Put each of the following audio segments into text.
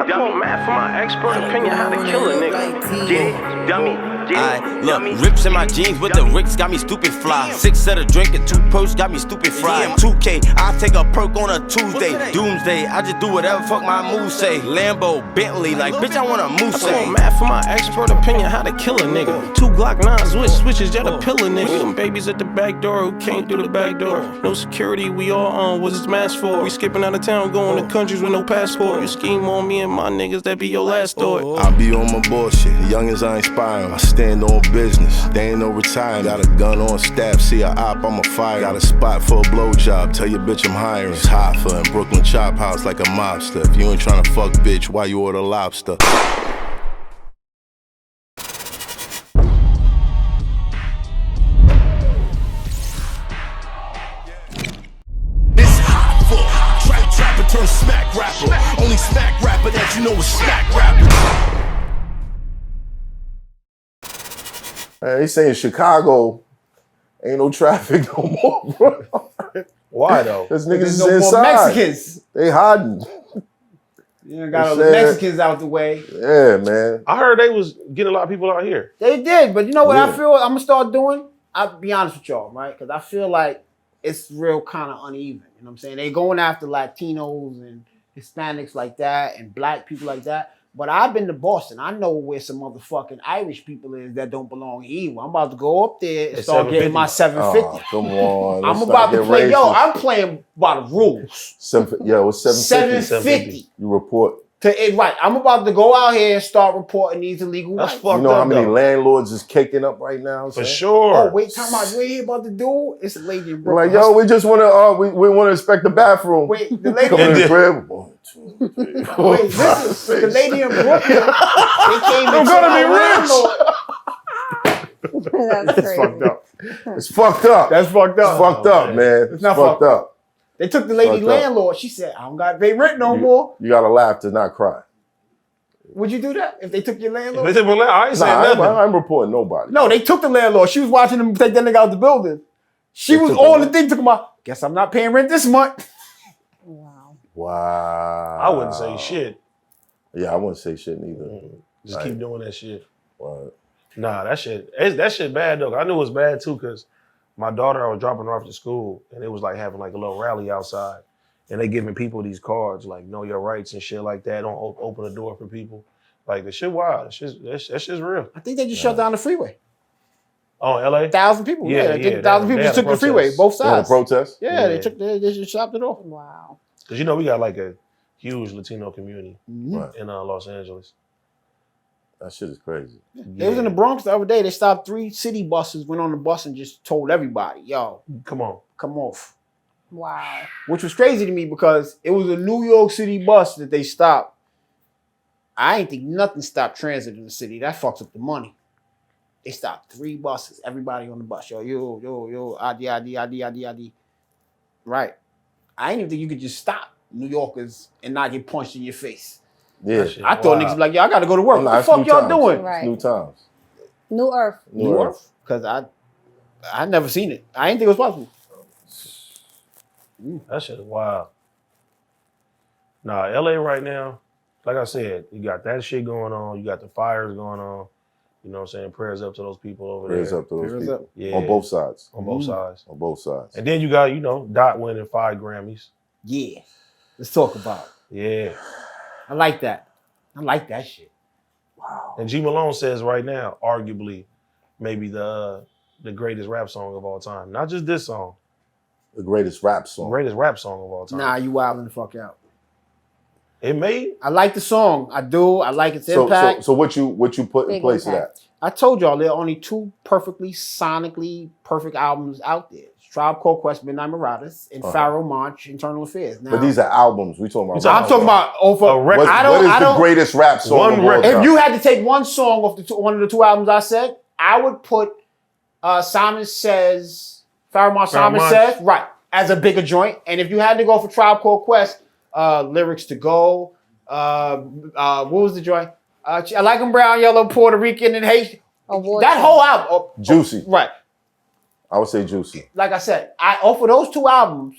dummy. Math for my expert opinion, how to kill a nigga. Get it, dummy. Look, rips in my jeans with the Ricks got me stupid fly. 6 set of drink and 2 perks got me stupid fried. 2K, I take a perk on a Tuesday. Doomsday, I just do whatever fuck my moves say. Lambo, Bentley, like bitch, I want a moose. I math for my expert opinion, how to kill a nigga. 2 Glock 9s with switches, yeah, to pill a nigga. Them babies at the back door who came through the back door. No security, we all on. What's this mask for? We skipping out of town, going to countries with no passport. You scheme on me and my niggas, that be your last thought. I be on my bullshit. Young as I inspire. I stand on business. They ain't no retirement. Got a gun on staff. See a op, I'm a fire. Got a spot for a blowjob. Tell your bitch I'm hiring. It's Hoffa in Brooklyn Chop House like a mobster. If you ain't tryna fuck bitch, why you order lobster? It's Hoffa. Trapper turn smack rapper. Only smack rapper that you know is smack rapper. They saying Chicago ain't no traffic no more, bro. Why though? Because niggas is no more inside. Mexicans. They hiding. You got all the Mexicans out the way. Yeah, man. I heard they was getting a lot of people out here. They did, but you know what Yeah. I feel I'm gonna start doing? I'll be honest with y'all, right? Because I feel like it's real kind of uneven. You know what I'm saying? They going after Latinos and Hispanics like that and black people like that. But I've been to Boston. I know where some motherfucking Irish people is that don't belong here. I'm about to go up there and start getting my 750. Oh, come on. I'm about to play. Yo, I'm playing by the rules. Yo, it's 750. 750. You report. Right. I'm about to go out here and start reporting these illegal That's whites. fucked You know up, how many though. landlords is caking up right now? For son? sure. Oh, wait, time out. You ain't hear about the dude? It's a lady in We're Brooklyn. like, yo, we just want to, we want to inspect the bathroom. Wait, the lady Come in the crib. 1, 2, 3, 4, Wait, 5, listen, the 6. lady in Brooklyn, they came I'm into gonna our be rich. landlord. That's crazy. Fucked up. It's fucked up. That's fucked up. It's fucked up, man. It's not fucked fucked up. They took the lady Fucked up. landlord. She said, I don't got to pay rent no more. You gotta laugh to not cry. Would you do that if they took your landlord? I ain't saying nothing. I'm reporting nobody. No, they took the landlord. She was watching them take that nigga out the building. She They was took on him the thing, took him out. Guess I'm not paying rent this month. Wow. Wow. I wouldn't say shit. Yeah, I wouldn't say shit neither. Just keep doing that shit. What? Nah, that shit bad though. I knew it was bad too because my daughter, I was dropping her off to school and it was like having like a little rally outside. And they giving people these cards like know your rights and shit like that. Don't open the door for people. Like the shit wild. That shit's real. I think they just shut down the freeway. Oh, LA? 1,000 people. Yeah, I think yeah, 1,000 they people had just a took the freeway, protest. both They had a sides. protest? Yeah, Yeah. they just chopped it off. Wow. Because you know we got like a huge Latino community Right. in Los Angeles. That shit is crazy. They was in the Bronx the other day. They stopped 3 city buses, went on the bus and just told everybody, yo, Come on. come off. Wow. Which was crazy to me because it was a New York City bus that they stopped. I ain't think nothing stopped transit in the city. That fucks up the money. They stopped 3 buses. Everybody on the bus. Yo, adi. Right. I ain't even think you could just stop New Yorkers and not get punched in your face. Yeah. Shit, I thought wow. niggas be like, yo, I gotta go to work. Nah, What the it's fuck new y'all times. doing? Right. It's new times. New Earth. New Earth. Because I never seen it. I didn't think it was possible. That shit is wild. Nah, LA right now, like I said, you got that shit going on. You got the fires going on. You know what I'm saying? Prayers up to those people over Prayers there. up to those Prayers people. up. Yeah. On both sides. On both sides. On both sides. And then you got, Dot winning 5 Grammys. Yeah. Let's talk about it. Yeah. I like that. I like that shit. Wow. And G Malone says right now, arguably, maybe the greatest rap song of all time. Not just this song. The greatest rap song. Greatest rap song of all time. Nah, you wilding the fuck out. It made. I like the song. I do. I like its So impact. what you put in Big place impact. of that? I told y'all there are only 2 perfectly sonically perfect albums out there. Tribe Called Quest, Midnight Marauders, and Pharaoh Monch, Internal Affairs. Now, But these are albums. We talking about. I'm talking about over. A record. What is the greatest rap song One of all record. time? If you had to take one song off one of the 2 albums I said, I would put Simon Says, Pharaoh Monch, Simon Monch. Says, right, as a bigger joint. And if you had to go for Tribe Called Quest, Lyrics to Go, what was the joint? I Like 'em Brown, Yellow, Puerto Rican, and Haitian. That whole album. Juicy. Right. I would say Juicy. Like I said, I offer those 2 albums.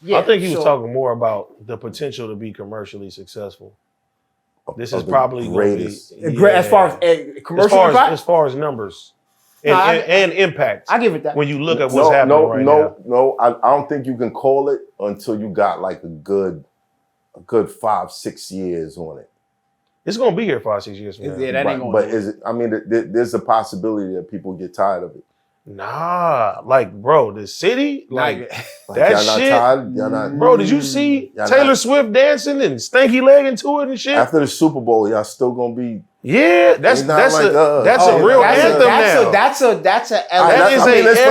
Yeah, I think he was so- talking more about the potential to be commercially successful. This of is the probably gonna greatest. be, As far as commercial impact? as far as numbers and, No, and impact. I give it that. When you look at what's happening right now. No. I don't think you can call it until you got like a good 5-6 years on it. It's gonna be here 5-6 years from now. Yeah, that ain't gonna. But is it? I mean, there's a possibility that people get tired of it. Nah, like bro, the city, like that y'all not shit. tired? Y'all not, Bro, did you see Y'all Taylor not- Swift dancing and stanky leg into it and shit? after the Super Bowl, y'all still gonna be. Yeah, that's It's not like, a real anthem now. That's a LA. That's for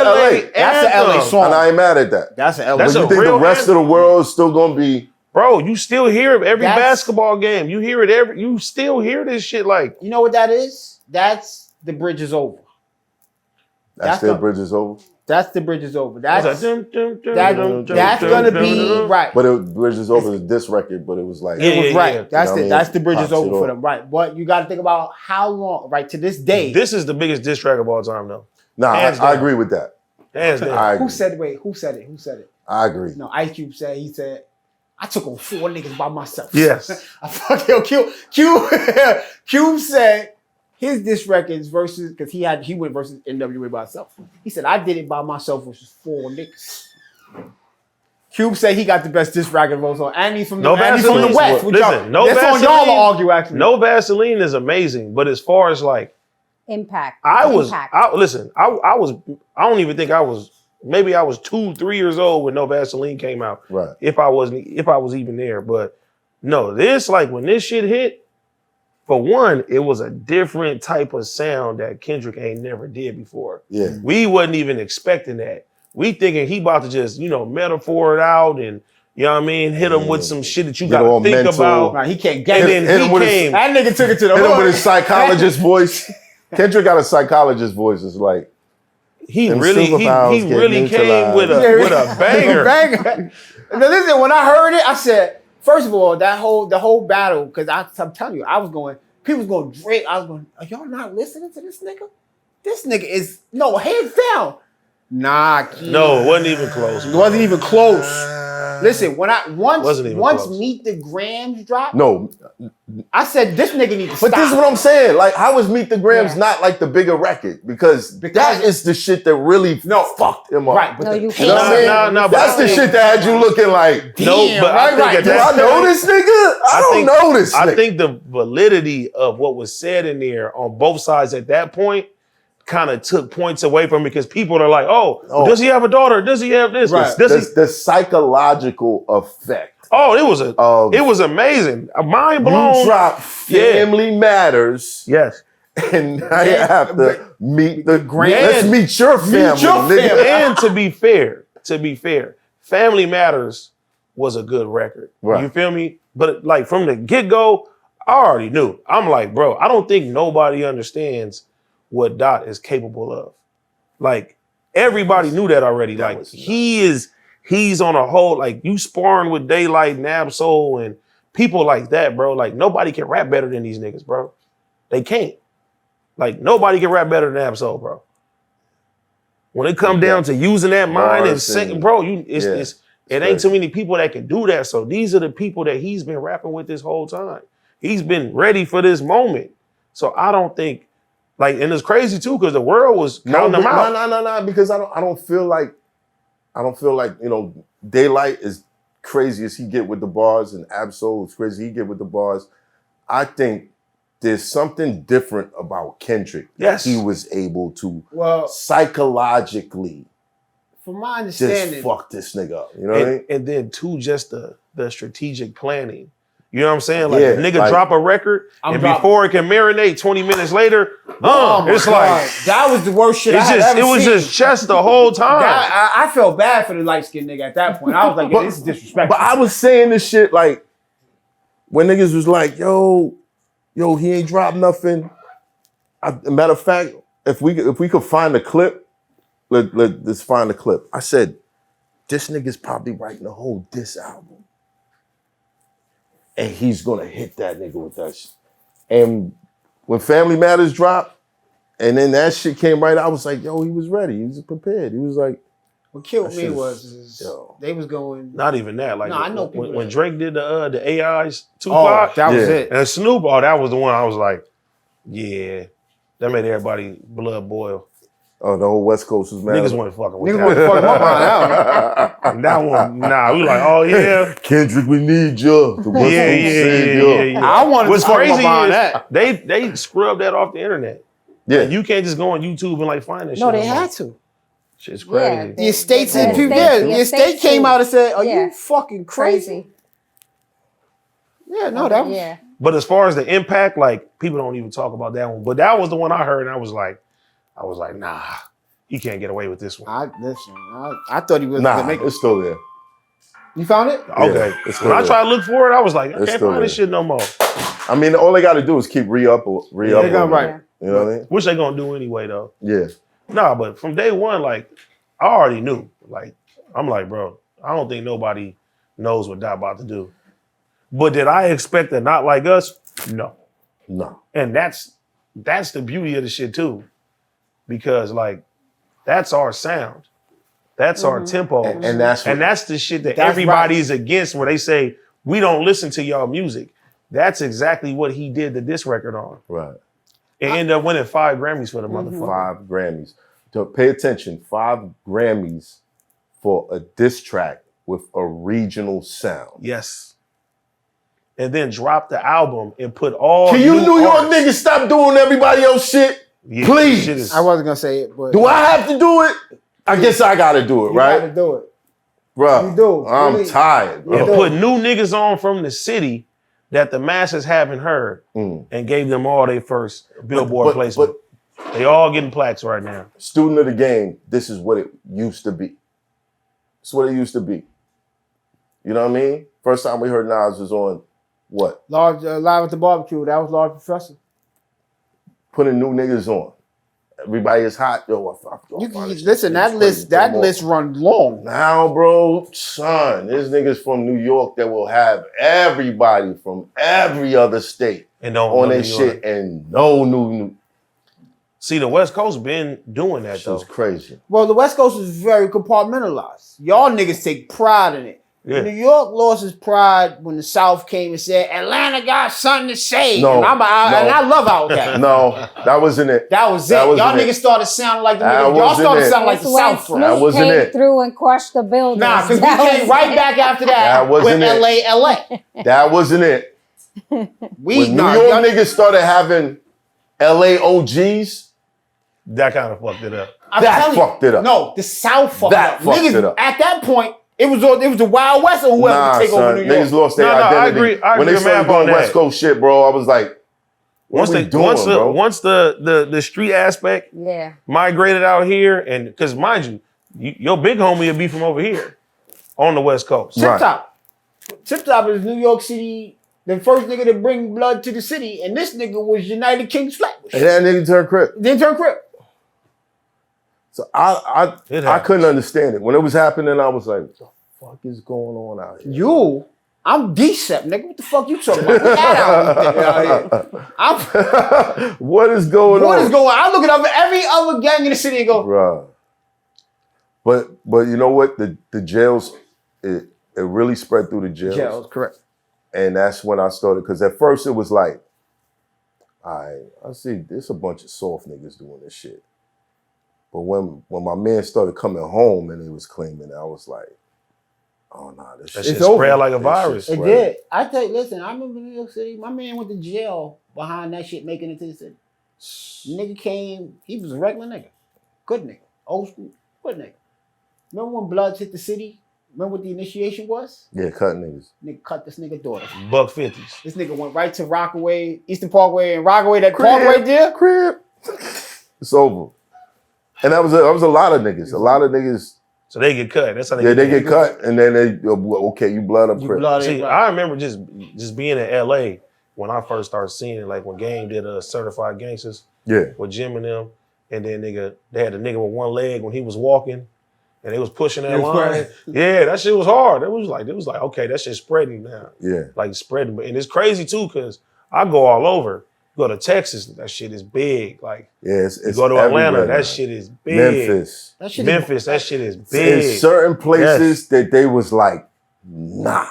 LA. That's a LA song. And I ain't mad at that. That's a LA. That's But a you think real the rest of the world is still gonna be? Bro, you still hear it every That's- basketball game. You hear it you still hear this shit like. You know what that is? That's the bridge is over. That's their bridge is over. That's the bridge is over. That's That's gonna be right. But it bridge is over is this record. But it was like Yeah, It was right. yeah. That's You know what I the mean? that's the bridge is Pops it over for off. them. Right. But you got to think about how long. Right to this day. This is the biggest diss track of all time, though. Nah, Hands I down. agree with that. Hands down. I agree. Who said? Wait. Who said it? Who said it? I agree. No. Ice Cube said. He said. I took on 4 niggas by myself. Yes. I fucking Cube said his diss records versus because he went versus NWA by himself. He said I did it by myself versus 4 niggas. Cube said he got the best diss record of all time, and he's from the Vaseline. West. which Listen, y'all, that's on y'all to argue actually. No Vaseline is amazing, but as far as like Impact. I was Impact. I don't even think I was. Maybe I was 2-3 years old when No Vaseline came out. Right. If I was even there. But no, this like when this shit hit, for one, it was a different type of sound that Kendrick ain't never did before. Yeah. We wasn't even expecting that. We thinking he about to just, metaphor it out and you know what I mean, hit him with some shit that you Get all gotta think mental. about. Right, he can't get And it. then hit he him with his- came. That nigga took it to the Hit him hood. with his psychologist voice. Kendrick got a psychologist voice. It's like He Them really superpowers get came neutralized. with a banger. Banger. Now listen, when I heard it, I said, first of all, the whole battle, because I'm telling you, people was going Drake. I was going, are y'all not listening to this nigga? This nigga is hands down. Nah, Keyz. No, it wasn't even close. It wasn't even close. Listen, when Wasn't even once close. Meet the Grams dropped, no. I said this nigga need to stop. But this is what I'm saying. Like, how is Meet the Grams Yeah. not like the bigger record? Because that is the shit that really fucked him up. Right, but No, you You know can't. what I mean? Nah, but That's I the think- shit that had you looking like, No, but I think right. at do that I know point- this nigga? I don't know this nigga. I think the validity of what was said in there on both sides at that point kind of took points away from it because people are like, oh, does he have a daughter? Does he have this? Right. Does he? the psychological effect. Oh, it was amazing. Mind blown. You drop Family Matters, Yes. and now you have to meet the Grams. Let's meet your family, your nigga. family. And to be fair, Family Matters was a good record. Right. You feel me? But like from the get-go, I already knew. I'm like, bro, I don't think nobody understands what Dot is capable of. Like, everybody knew that already. Like, he's on a whole, like, you sparring with Daylight and Absol and people like that, bro. Like, nobody can rap better than these niggas, bro. They can't. Like, nobody can rap better than Absol, bro. When it come down to using that mind and singing, bro, it ain't too many people that can do that. So these are the people that he's been rapping with this whole time. He's been ready for this moment. So I don't think, like, and it's crazy too, because the world was counting them out. No, because I don't feel like, Daylight is crazy as he get with the bars and Absol is crazy he get with the bars. I think there's something different about Kendrick that he was able to psychologically from my just understanding, fuck this nigga up. You know what I mean? And then too, just the strategic planning. You know what I'm saying? Like, Yeah, a nigga like- drop a record, and before it can marinate 20 minutes later, my it's God. like, that was the worst shit it was just chest the whole time. I felt bad for the light skinned nigga at that point. I was like, this is disrespectful. But I was saying this shit like when niggas was like, yo, he ain't dropped nothing. Matter of fact, if we could find a clip, let's find a clip. I said, this nigga's probably writing a whole diss album. And he's gonna hit that nigga with that shit. And when Family Matters dropped, and then that shit came right, I was like, yo, he was ready. He was prepared. He was like, What killed That me shit was they was going. Not even that. Like No, I know people when that- Drake did the AI's Oh, Tupac that was Yeah. it. and Snoop, that was the one I was like, yeah, that made everybody blood boil. Oh, the whole West Coast was mad. Niggas wasn't fucking with Niggas that. wasn't fucking up on that one. And that one, nah, we like, oh yeah. Kendrick, we need you. The West Yeah, Coast yeah, saved yeah, you. yeah, yeah. I wanted What's to fuck crazy up on is that. they scrubbed that off the internet. Yeah. Like, you can't just go on YouTube and like find that shit. No, they no more. had to. Shit's Yeah, crazy. The estates The and people, estates- the the estate estates came too. out and said, "Are Yeah. you fucking crazy?" Yeah, no, that was. Yeah. But as far as the impact, like people don't even talk about that one. But that was the one I heard, and I was like, nah, he can't get away with this one. I thought he was Nah, gonna make it. it's still there. You found it? Okay. it's When I still tried to look for it, I was like, I It's can't still find this there. shit no more. I mean, all they got to do is keep re-up. They're gonna write. You know what I mean? Which they gonna do anyway, though. Yeah. Nah, but from day one, like, I already knew. Like, I'm like, bro, I don't think nobody knows what Dot about to do. But did I expect a Not Like Us? No. No. And that's the beauty of the shit too. Because like, that's our sound. That's our tempo. And that's what, And that's the shit that That's everybody's against where they say, we don't listen to y'all music. That's exactly what he did to this record on. right. It ended up winning 5 Grammys for the motherfucker. 5 Grammys. So pay attention. 5 Grammys for a diss track with a regional sound. Yes. And then drop the album and put all Can you New York artists. niggas stop doing everybody else shit? Yeah, Please. shit is- I wasn't gonna say it, but Do I have to do it? I guess I gotta do it, you right? gotta do it. Bro, You do. I'm Really. tired, and bro. put new niggas on from the city that the masses haven't heard and gave them all their first Billboard placement. They all getting plaques right now. Student of the game, this is what it used to be. It's what it used to be. You know what I mean? First time we heard Nas was on what? Large Live at the Barbecue. That was Large Professor. Putting new niggas on. Everybody is hot. Yo, I You can listen. That list run long. Now, bro, son, there's niggas from New York that will have everybody from every other state And don't on know their New York. shit and no new. See, the West Coast been doing that Shit though. was crazy. Well, the West Coast is very compartmentalized. Y'all niggas take pride in it. Yeah. New York lost his pride when the South came and said, Atlanta got something to say. No, and, and I love Outkast. No, that wasn't it. That was it. That wasn't Y'all it. niggas started sounding like the That niggas. Y'all wasn't started it. sounding like the That's when South for That Snoop wasn't came it. through and crushed the building. Nah, because we That came was right it. back after that, That wasn't with it. LA. That wasn't it. We When New nah, York y'all- niggas started having LA OGs, That kind of fucked it up. I'm that telling you, fucked it up. No, the South fucked That up. fucked Niggas, it up. at that point, it was the Wild West or whoever nah, would take son, over New York. niggas lost their No, I identity. agree- I when they agree with started Math on doing that. West Coast shit, bro, I was like, what we doing, bro? Once the street aspect Yeah. migrated out here, and because mind you, your big homie would be from over here on the West Coast. Tip Right. Top. Tip Top is New York City, the first nigga to bring blood to the city, and this nigga was United Kings Flatbush. And that nigga turned crip. Then turn crip. So I It couldn't happens. understand it. When it was happening, I was like, what the fuck is going on out here? I'm D-Sep, nigga. What the fuck you talking about? What that out here? I'm, What is going on? what is going on? I look at every other gang in the city and go, Bruh. But you know what? The jails, it really spread through the jails. jails, correct. And that's when I started, because at first it was like, I see there's a bunch of soft niggas doing this shit. But when my man started coming home and he was claiming, I was like, oh nah, this That shit shit over. spread like a This virus. shit It spread. did. I tell you, listen, I remember New York City. My man went to jail behind that shit making it to the city. Nigga came, he was a regular nigga. Good nigga. Old school. Good nigga. Remember when Bloods hit the city? Remember what the initiation was? Yeah, cutting niggas. Nigga cut this nigga daughter. $1.50s. This nigga went right to Rockaway, Eastern Parkway, and Rockaway, that Parkway there. Crib. It's over. And that was a lot of niggas. A lot of niggas, So they get cut. That's how they yeah, they get cut, and then they, okay, you blood up You crib. blood See, in, I remember just being in LA when I first started seeing it, like when Game did Certified Gangsters Yeah. with Jim and them, and then they had a nigga with one leg when he was walking, and they was pushing that It was line. right. Yeah, that shit was hard. It was like okay, that shit's spreading now, Yeah. like spreading. And it's crazy too, cause I go all over. go to Texas, that shit is big. Like, Yeah, it's you go to Atlanta, everywhere now. that shit is big. Memphis. That shit Memphis, that shit is big. In certain places that they was like, nah.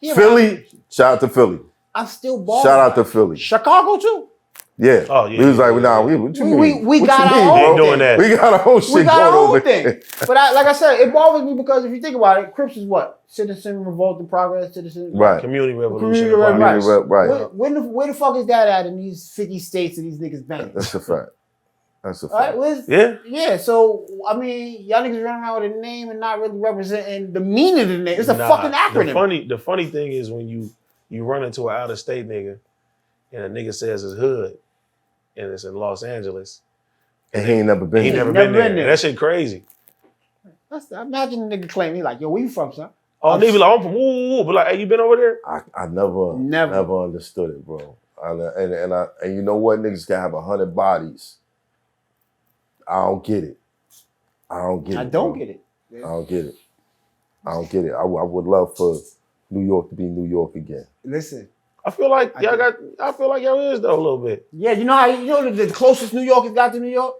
Yeah, Philly, shout out to Philly. I'm still balling. Shout out to Philly. Chicago too. Yeah. Oh, yeah, We was like, yeah, nah, yeah. what you mean? We What got you our mean, own bro? Ain't doing that. We got our own shit We got going our over own thing. there. But like I said, it bothers me because if you think about it, Crips is what? Citizen Revolt and Progress, Citizen Right. Community revolution. Community and revolution. progress. Right. Where the fuck is that at in these 50 states that these niggas bang? That's a fact. That's a All right, fact. where's, Yeah. yeah, so I mean, y'all niggas running around with a name and not really representing the meaning of the name. It's a Nah, fucking acronym. The funny thing is when you run into an out-of-state nigga and a nigga says it's hood and it's in Los Angeles. And he ain't never been He there. never Never been there. been there. That shit crazy. Imagine a nigga claim he like, yo, where you from, son? Oh, nigga be like, I'm from woo, but like, hey, you been over there? I never understood it, bro. And you know what? Niggas can have 100 bodies. I don't get it. I don't get it. I don't bro. get it. I don't get it. I don't get it. I would love for New York to be New York again. Listen, I feel like y'all is though a little bit. yeah, you know the closest New York has got to New York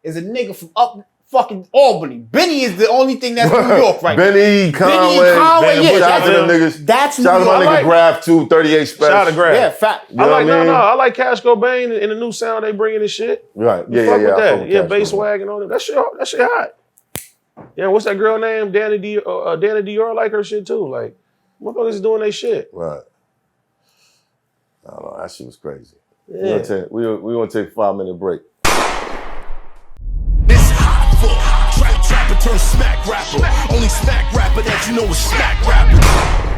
is a nigga from up fucking Albany. Benny is the only thing that's New York right now. Benny, Conway, Benny, yeah, shout out to them that's- niggas. That's New Shout out to York. my I nigga like- Graph 238 special. Shout out to Grab. Yeah, fact. You know I like what I mean? I like Cash Cobain and the new sound they bringing and shit. Right. You Yeah, fuck yeah, with I fuck that. with Yeah, Cash bass Cobain. wag and all that. That shit hot. Yeah, what's that girl name? Danny Dior like her shit too. Like, motherfuckers is doing their shit. Right. I don't know. That shit was crazy. Yeah. We're gonna take a 5-minute break. It's Hoffa. Trapper turn smack rapper. Only smack rapper that you know is smack rapper.